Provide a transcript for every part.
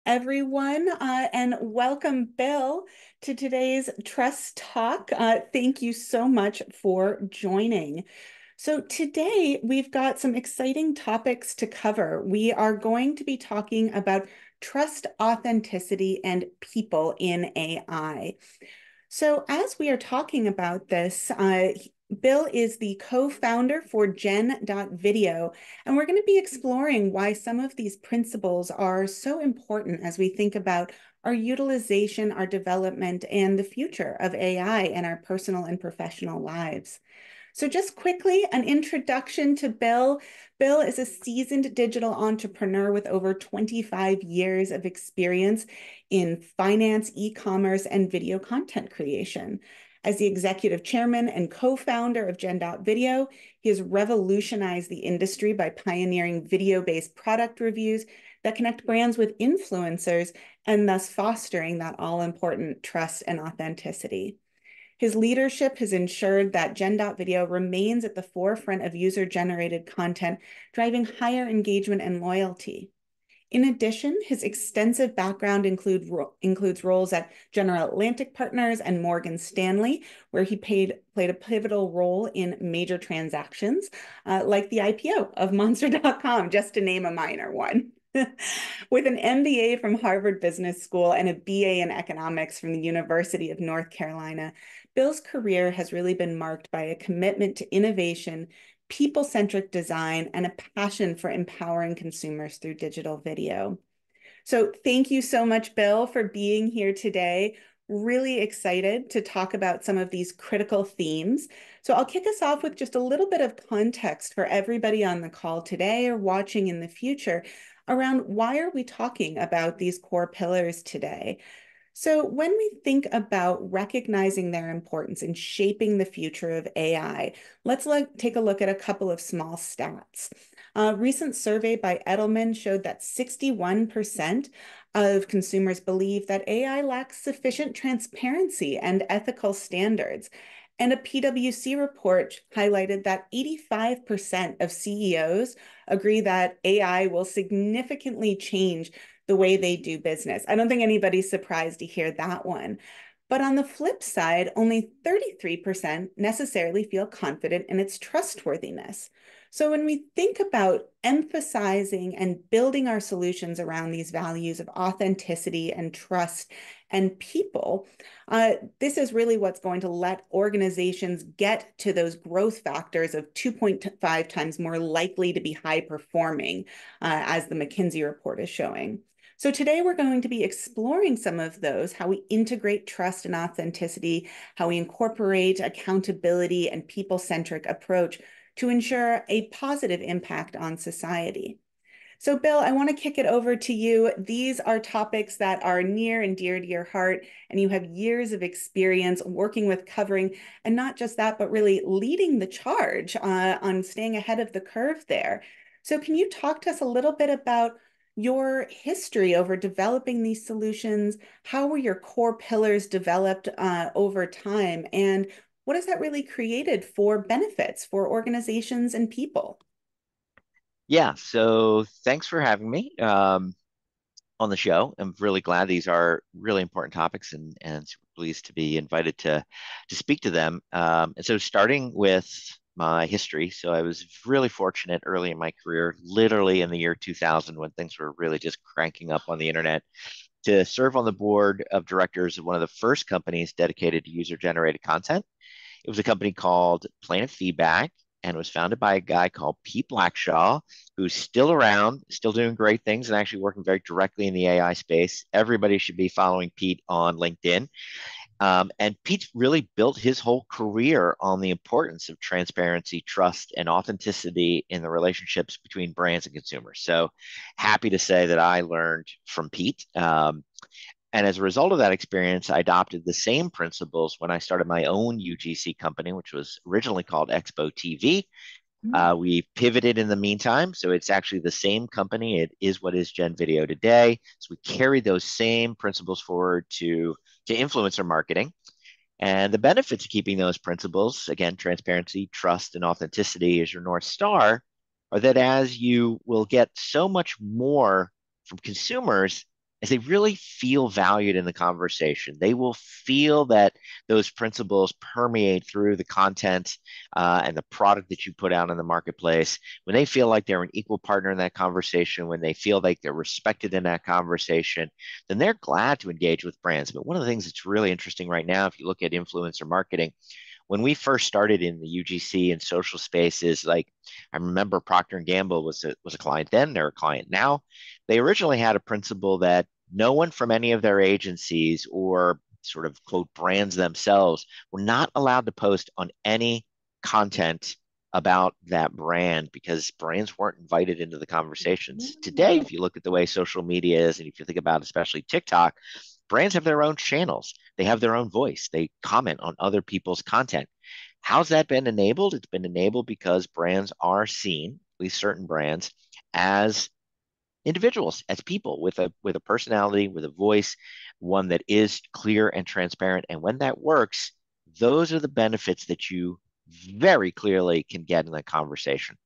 everyone, and welcome, Bill, to today's Trust Talk. Thank you so much for joining. So, today we've got some exciting topics to cover. We are going to be talking about trust, authenticity, and people in AI. So, as we are talking about this, Bill is the co-founder for gen.video, and we're going to be exploring why some of these principles are so important as we think about our utilization, our development, and the future of AI in our personal and professional lives. So, just quickly, an introduction to Bill. Bill is a seasoned digital entrepreneur with over 25 years of experience in finance, e-commerce, and video content creation. As the executive chairman and co-founder of gen.video, he has revolutionized the industry by pioneering video-based product reviews that connect brands with influencers and thus fostering that all-important trust and authenticity. His leadership has ensured that gen.video remains at the forefront of user-generated content, driving higher engagement and loyalty. In addition, his extensive background includes roles at General Atlantic Partners and Morgan Stanley, where he played a pivotal role in major transactions, like the IPO of Monster.com, just to name a minor one. With an MBA from Harvard Business School and a BA in economics from the University of North Carolina, Bill's career has really been marked by a commitment to innovation, people-centric design, and a passion for empowering consumers through digital video. So thank you so much, Bill, for being here today. Really excited to talk about some of these critical themes. So I'll kick us off with just a little bit of context for everybody on the call today or watching in the future around why are we talking about these core pillars today? So when we think about recognizing their importance in shaping the future of AI, let's take a look at a couple of small stats. A recent survey by Edelman showed that 61% of consumers believe that AI lacks sufficient transparency and ethical standards. And a PwC report highlighted that 85% of CEOs agree that AI will significantly change the way they do business. I don't think anybody's surprised to hear that one. But on the flip side, only 33% necessarily feel confident in its trustworthiness. So when we think about emphasizing and building our solutions around these values of authenticity and trust and people, this is really what's going to let organizations get to those growth factors of 2.5 times more likely to be high performing, as the McKinsey report is showing. So today we're going to be exploring some of those, how we integrate trust and authenticity, how we incorporate accountability and people-centric approach to ensure a positive impact on society. So Bill, I want to kick it over to you. These are topics that are near and dear to your heart, and you have years of experience working with covering, and not just that, but really leading the charge on staying ahead of the curve there. So can you talk to us a little bit about your history over developing these solutions? How were your core pillars developed over time? And what has that really created for benefits for organizations and people? Yeah, so thanks for having me on the show. I'm really glad these are really important topics and super pleased to be invited to speak to them. And so starting with my history, so I was really fortunate early in my career, literally in the year 2000 when things were really just cranking up on the internet, to serve on the board of directors of one of the first companies dedicated to user-generated content. It was a company called Planet Feedback and was founded by a guy called Pete Blackshaw, who's still around, still doing great things, and actually working very directly in the AI space. Everybody should be following Pete on LinkedIn. And Pete really built his whole career on the importance of transparency, trust, and authenticity in the relationships between brands and consumers. So happy to say that I learned from Pete. And as a result of that experience, I adopted the same principles when I started my own UGC company, which was originally called Expo TV. We pivoted in the meantime, so it's actually the same company. It is what is Gen Video today. So we carried those same principles forward to influencer marketing. And the benefits of keeping those principles, again, transparency, trust, and authenticity as your North Star, are that as you will get so much more from consumers, is they really feel valued in the conversation. They will feel that those principles permeate through the content and the product that you put out in the marketplace. When they feel like they're an equal partner in that conversation, when they feel like they're respected in that conversation, then they're glad to engage with brands. But one of the things that's really interesting right now, if you look at influencer marketing, when we first started in the UGC and social spaces, like I remember Procter and Gamble was a client then, they're a client now. They originally had a principle that no one from any of their agencies or sort of quote brands themselves were not allowed to post on any content about that brand because brands weren't invited into the conversations. Today, Oh, if you look at the way social media is, and if you think about especially TikTok, brands have their own channels. They have their own voice. They comment on other people's content. How's that been enabled? It's been enabled because brands are seen, at least certain brands, as individuals, as people with a personality, with a voice, one that is clear and transparent. And when that works, those are the benefits that you very clearly can get in that conversation.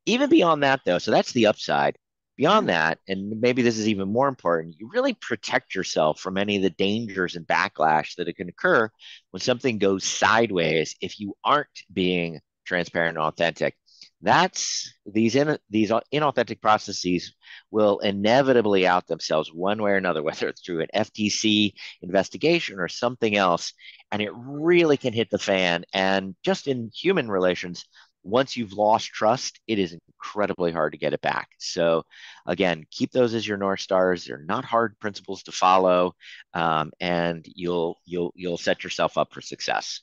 Even beyond that, though, so that's the upside. yeah. Beyond that, and maybe this is even more important, you really protect yourself from any of the dangers and backlash that it can occur when something goes sideways if you aren't being transparent and authentic. That's these inauthentic processes will inevitably out themselves one way or another, whether it's through an FTC investigation or something else, and it really can hit the fan. And just in human relations, once you've lost trust, it is incredibly hard to get it back. So, again, keep those as your North Stars. They're not hard principles to follow, and you'll set yourself up for success.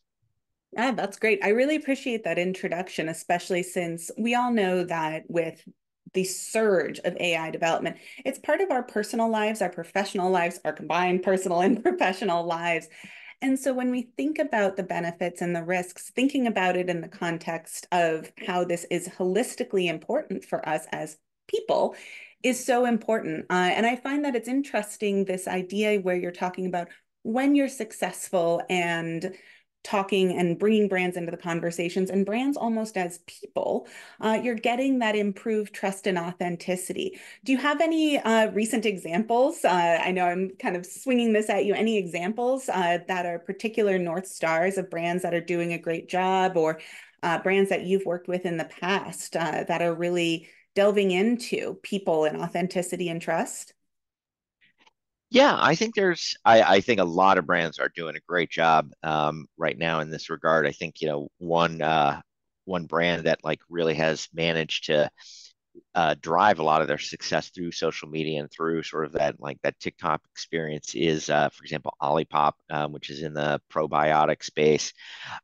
Yeah, that's great. I really appreciate that introduction, especially since we all know that with the surge of AI development, it's part of our personal lives, our professional lives, our combined personal and professional lives. And so when we think about the benefits and the risks, thinking about it in the context of how this is holistically important for us as people is so important. And I find that it's interesting, this idea where you're talking about when you're successful and talking and bringing brands into the conversations and brands almost as people, you're getting that improved trust and authenticity. Do you have any recent examples? I know I'm kind of swinging this at you. Any examples that are particular North Stars of brands that are doing a great job or brands that you've worked with in the past that are really delving into people and authenticity and trust? Yeah, I think a lot of brands are doing a great job right now in this regard. I think, one brand that like really has managed to drive a lot of their success through social media and through sort of that TikTok experience is, for example, Olipop, which is in the probiotic space.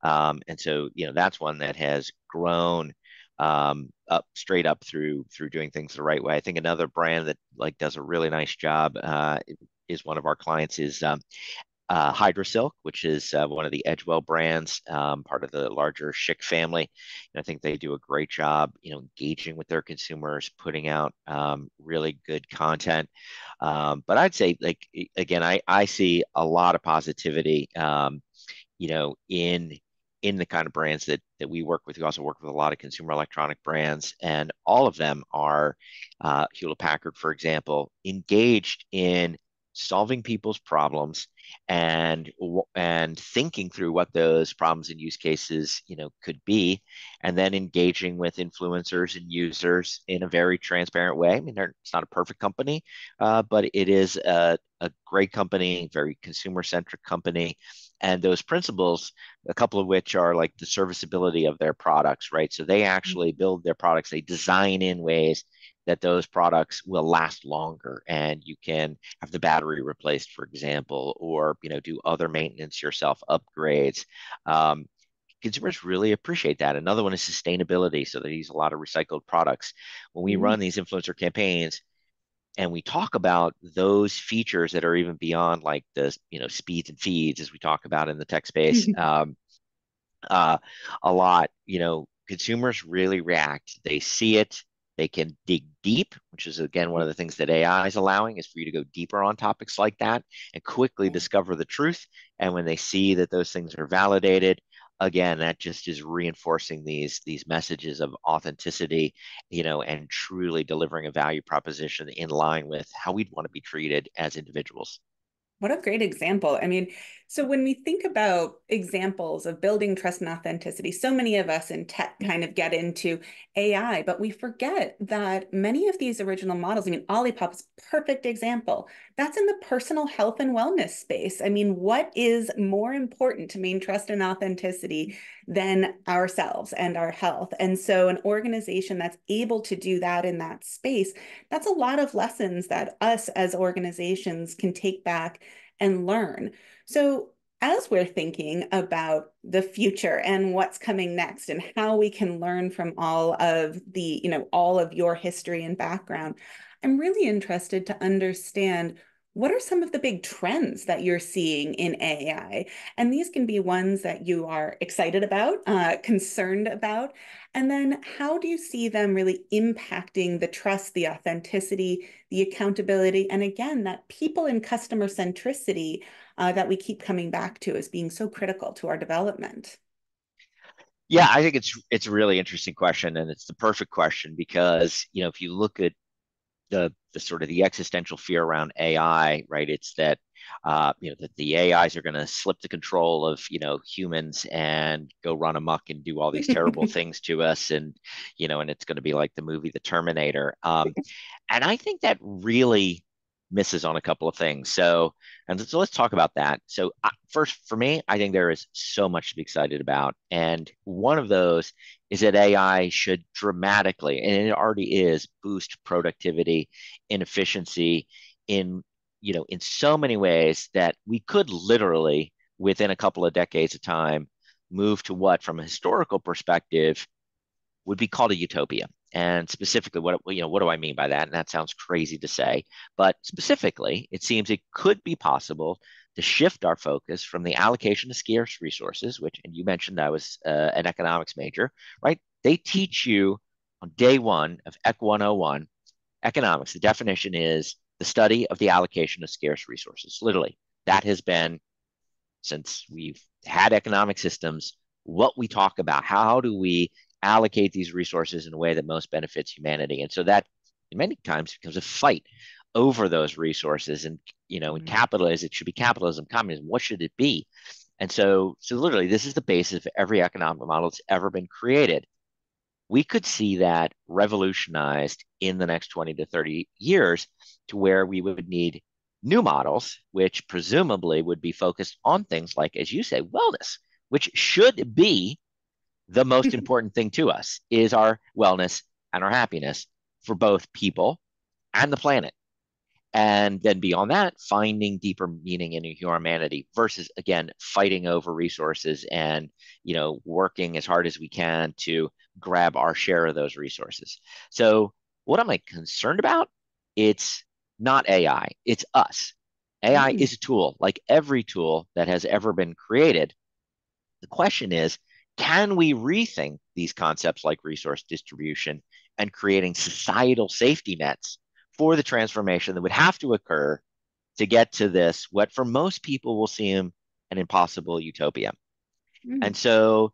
And so, that's one that has grown up straight up through doing things the right way. I think another brand that like does a really nice job is one of our clients is Hydrosilk, which is one of the Edgewell brands, part of the larger Schick family. And I think they do a great job, engaging with their consumers, putting out really good content. But I'd say, like, again, I see a lot of positivity, in the kind of brands that we work with. We also work with a lot of consumer electronic brands, and all of them are, Hewlett Packard, for example, engaged in solving people's problems and thinking through what those problems and use cases could be, and then engaging with influencers and users in a very transparent way. I mean, it's not a perfect company, but it is a great company, very consumer centric company, and those principles, a couple of which are like the serviceability of their products, right? So they actually build their products, they design in ways that those products will last longer, and you can have the battery replaced, for example, or do other maintenance yourself, upgrades. um, Consumers really appreciate that. Another one is sustainability, so they use a lot of recycled products. When we run these influencer campaigns and we talk about those features that are even beyond like the speeds and feeds, as we talk about in the tech space, uh, a lot. Consumers really react. They see it. They can dig deep, which is again one of the things that AI is allowing, is for you to go deeper on topics like that and quickly discover the truth. And when they see that those things are validated, again, that just is reinforcing these messages of authenticity, and truly delivering a value proposition in line with how we'd want to be treated as individuals. What a great example. I mean, so when we think about examples of building trust and authenticity, so many of us in tech kind of get into AI, but we forget that many of these original models, I mean, Olipop's perfect example, that's in the personal health and wellness space. I mean, what is more important to maintain trust and authenticity than ourselves and our health? And so an organization that's able to do that in that space, that's a lot of lessons that us as organizations can take back and learn. So, as we're thinking about the future and what's coming next and how we can learn from all of all of your history and background, I'm really interested to understand what are some of the big trends that you're seeing in AI? And these can be ones that you are excited about, concerned about. And then how do you see them really impacting the trust, the authenticity, the accountability, and again, that people and customer centricity that we keep coming back to as being so critical to our development? Yeah, I think it's a really interesting question, and it's the perfect question because if you look at the sort of the existential fear around AI, right? It's that that the AIs are going to slip the control of humans and go run amok and do all these terrible things to us, and it's going to be like the movie The Terminator. And I think that really misses on a couple of things. So let's talk about that. So first, for me, I think there is so much to be excited about, and one of those is that AI should dramatically, and it already is, boost productivity and efficiency in in so many ways that we could literally, within a couple of decades of time, move to what, from a historical perspective, would be called a utopia. And specifically, what do I mean by that? And that sounds crazy to say, but specifically, it seems it could be possible to shift our focus from the allocation of scarce resources, which, and you mentioned I was an economics major, right? They teach you on day one of Ec 101 economics. The definition is the study of the allocation of scarce resources. Literally, that has been, since we've had economic systems, what we talk about. How do we allocate these resources in a way that most benefits humanity? And so that, in many times, becomes a fight over those resources. And in Mhm. capitalism, it should be capitalism, communism. What should it be? And so literally, this is the basis of every economic model that's ever been created. We could see that revolutionized in the next 20 to 30 years to where we would need new models, which presumably would be focused on things like, as you say, wellness, which should be the most important thing to us, is our wellness and our happiness for both people and the planet. And then beyond that, finding deeper meaning in humanity versus, again, fighting over resources and working as hard as we can to grab our share of those resources. So what am I concerned about? It's not AI, it's us. AI Mm. is a tool, like every tool that has ever been created. The question is, can we rethink these concepts like resource distribution and creating societal safety nets for the transformation that would have to occur to get to this, what for most people will seem an impossible utopia? Mm. And so,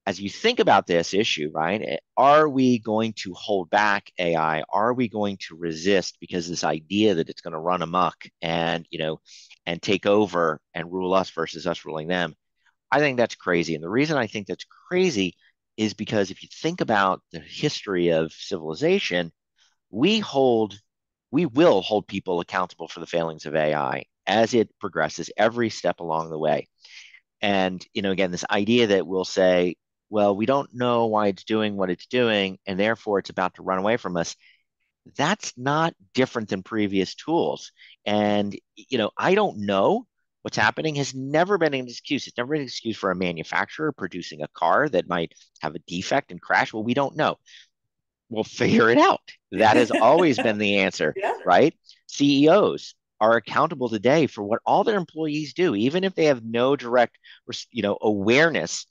as you think about this issue, right, are we going to hold back AI? Are we going to resist because this idea that it's going to run amok and take over and rule us versus us ruling them? I think that's crazy. And the reason I think that's crazy is because if you think about the history of civilization, we hold, we will hold people accountable for the failings of AI as it progresses every step along the way. And, again, this idea that we'll say, well, we don't know why it's doing what it's doing, and therefore it's about to run away from us. That's not different than previous tools. And, I don't know what's happening has never been an excuse. It's never been an excuse for a manufacturer producing a car that might have a defect and crash. Well, we don't know. We'll figure it out. That has always been the answer, Yeah. right? CEOs are accountable today for what all their employees do, even if they have no direct, awareness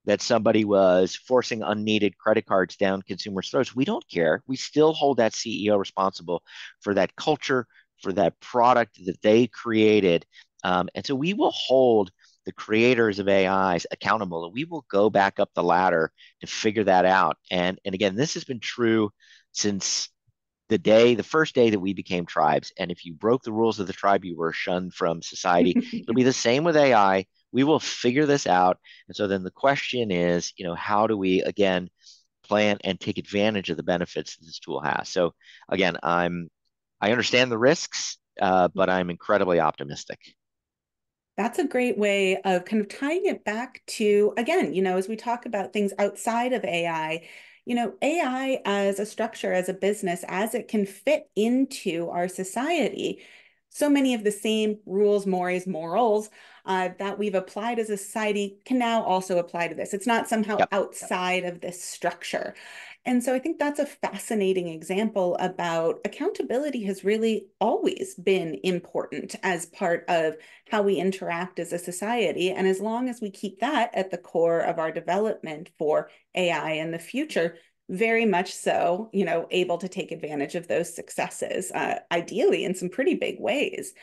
that somebody was forcing unneeded credit cards down consumers' throats. We don't care. We still hold that CEO responsible for that culture, for that product that they created. And so we will hold the creators of AIs accountable, and we will go back up the ladder to figure that out. And again, this has been true since the first day that we became tribes. And if you broke the rules of the tribe, you were shunned from society. It'll be the same with AI. We will figure this out. And so then the question is, how do we again plan and take advantage of the benefits that this tool has? So again, I understand the risks, but I'm incredibly optimistic. That's a great way of kind of tying it back to, again, as we talk about things outside of AI, AI as a structure, as a business, as it can fit into our society, so many of the same rules, mores, morals that we've applied as a society can now also apply to this. It's not somehow Yep. outside of this structure. And so I think that's a fascinating example about accountability has really always been important as part of how we interact as a society. And as long as we keep that at the core of our development for AI in the future, very much so, able to take advantage of those successes, ideally in some pretty big ways.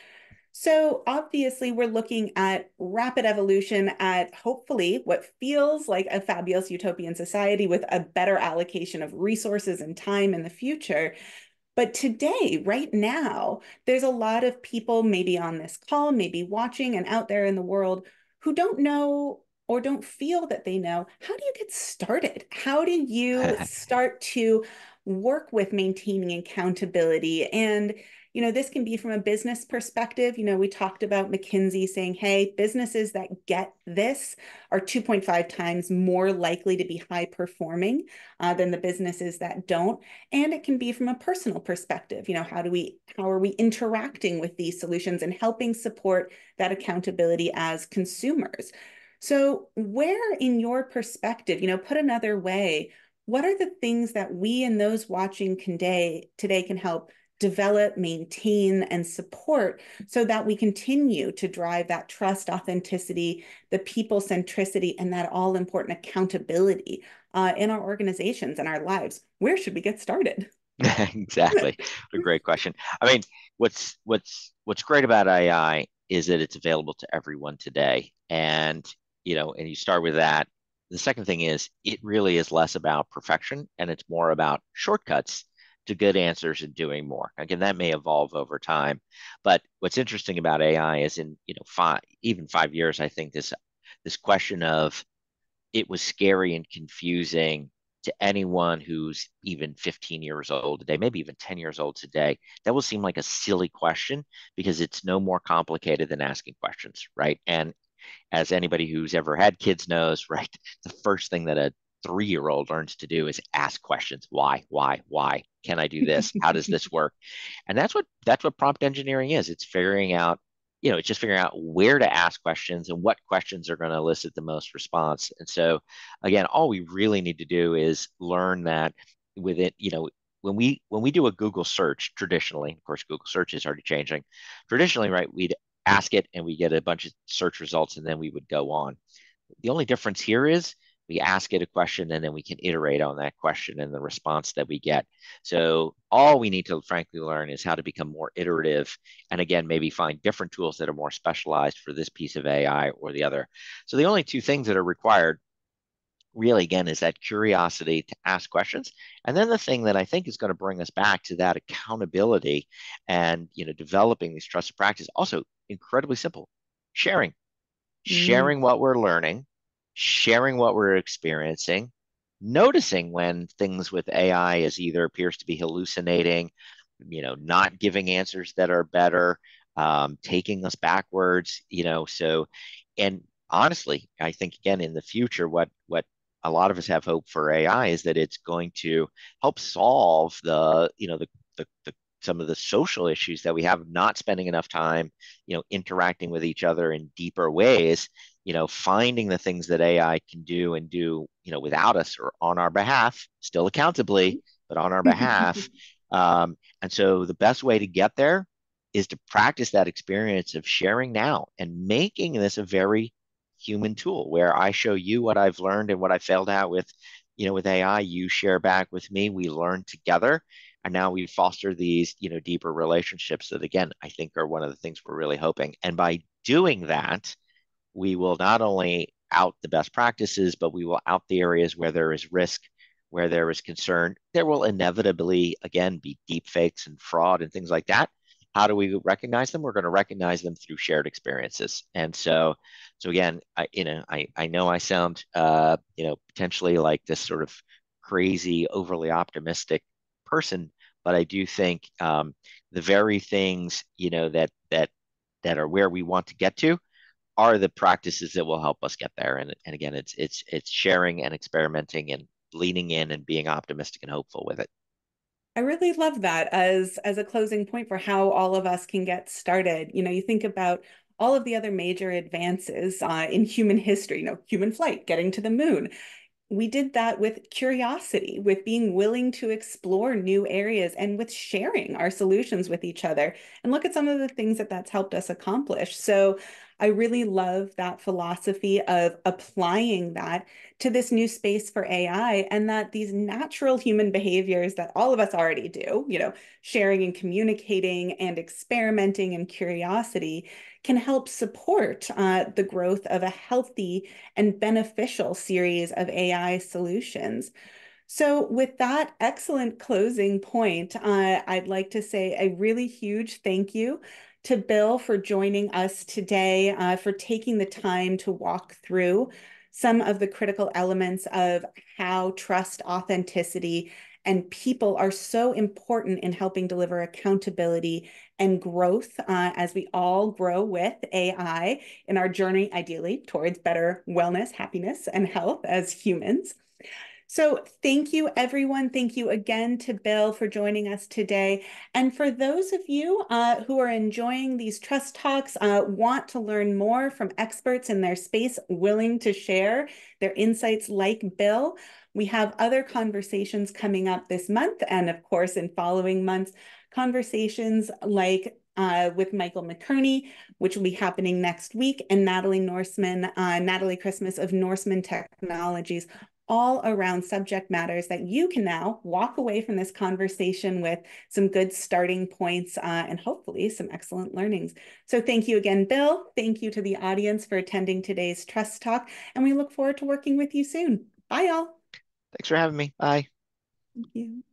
So obviously, we're looking at rapid evolution at hopefully what feels like a fabulous utopian society with a better allocation of resources and time in the future. But today, right now, there's a lot of people maybe on this call, maybe watching and out there in the world who don't know or don't feel that they know. How do you get started? How do you start to work with maintaining accountability? And this can be from a business perspective. We talked about McKinsey saying, hey, businesses that get this are 2.5 times more likely to be high performing than the businesses that don't. And it can be from a personal perspective. How are we interacting with these solutions and helping support that accountability as consumers? So, where in your perspective, put another way, what are the things that we and those watching today can help develop, maintain, and support so that we continue to drive that trust, authenticity, the people centricity, and that all important accountability in our organizations and our lives? Where should we get started? Exactly. What a great question. I mean, what's great about AI is that it's available to everyone today. And you start with that. The second thing is it really is less about perfection and it's more about shortcuts to good answers and doing more. Again, that may evolve over time. But what's interesting about AI is in, even 5 years, I think this question of it was scary and confusing to anyone who's even 15 years old today, maybe even 10 years old today. That will seem like a silly question because it's no more complicated than asking questions, right? And as anybody who's ever had kids knows, right, the first thing that a 3-year old learns to do is ask questions. Why? Can I do this? How does this work? And that's what prompt engineering is. It's just figuring out where to ask questions and what questions are going to elicit the most response. And so again, all we really need to do is learn that with it, when we do a Google search traditionally, of course, Google search is already changing. Traditionally, right, we'd ask it and we get a bunch of search results and then we would go on. The only difference here is we ask it a question and then we can iterate on that question and the response that we get. So all we need to frankly learn is how to become more iterative and again, maybe find different tools that are more specialized for this piece of AI or the other. So the only two things that are required really again is that curiosity to ask questions, and then the thing that I think is going to bring us back to that accountability and developing these trusted practices, also incredibly simple: sharing. Mm. Sharing what we're learning, sharing what we're experiencing, noticing when things with AI is either appears to be hallucinating, not giving answers that are better, taking us backwards, so, and honestly, I think again in the future, what a lot of us have hope for AI is that it's going to help solve the some of the social issues that we have, not spending enough time, interacting with each other in deeper ways, finding the things that AI can do and do, without us or on our behalf, still accountably, but on our behalf. And so the best way to get there is to practice that experience of sharing now and making this a very human tool where I show you what I've learned and what I failed at with AI, you share back with me, we learn together. And now we foster these, deeper relationships that again, I think are one of the things we're really hoping. And by doing that, we will not only out the best practices, but we will out the areas where there is risk, where there is concern. There will inevitably, again, be deep fakes and fraud and things like that. How do we recognize them? We're going to recognize them through shared experiences. And so again, I know I sound, potentially like this sort of crazy, overly optimistic person, but I do think the very things, that are where we want to get to are the practices that will help us get there. And again, it's sharing and experimenting and leaning in and being optimistic and hopeful with it. I really love that as a closing point for how all of us can get started. You think about all of the other major advances in human history, human flight, getting to the moon. We did that with curiosity, with being willing to explore new areas, and with sharing our solutions with each other. And look at some of the things that that's helped us accomplish. So I really love that philosophy of applying that to this new space for AI, and that these natural human behaviors that all of us already do, sharing and communicating and experimenting and curiosity, can help support the growth of a healthy and beneficial series of AI solutions. So, with that excellent closing point, I'd like to say a really huge thank you to Bill for joining us today, for taking the time to walk through some of the critical elements of how trust, authenticity, and people are so important in helping deliver accountability and growth as we all grow with AI in our journey, ideally, towards better wellness, happiness, and health as humans. So thank you, everyone. Thank you again to Bill for joining us today. And for those of you who are enjoying these trust talks, want to learn more from experts in their space, willing to share their insights like Bill, we have other conversations coming up this month. And of course, in following months, conversations like with Michael McKerney, which will be happening next week, and Natalie Christmas of Norseman Technologies, all around subject matters that you can now walk away from this conversation with some good starting points and hopefully some excellent learnings. So thank you again, Bill. Thank you to the audience for attending today's Trust Talk, and we look forward to working with you soon. Bye, all. Thanks for having me. Bye. Thank you.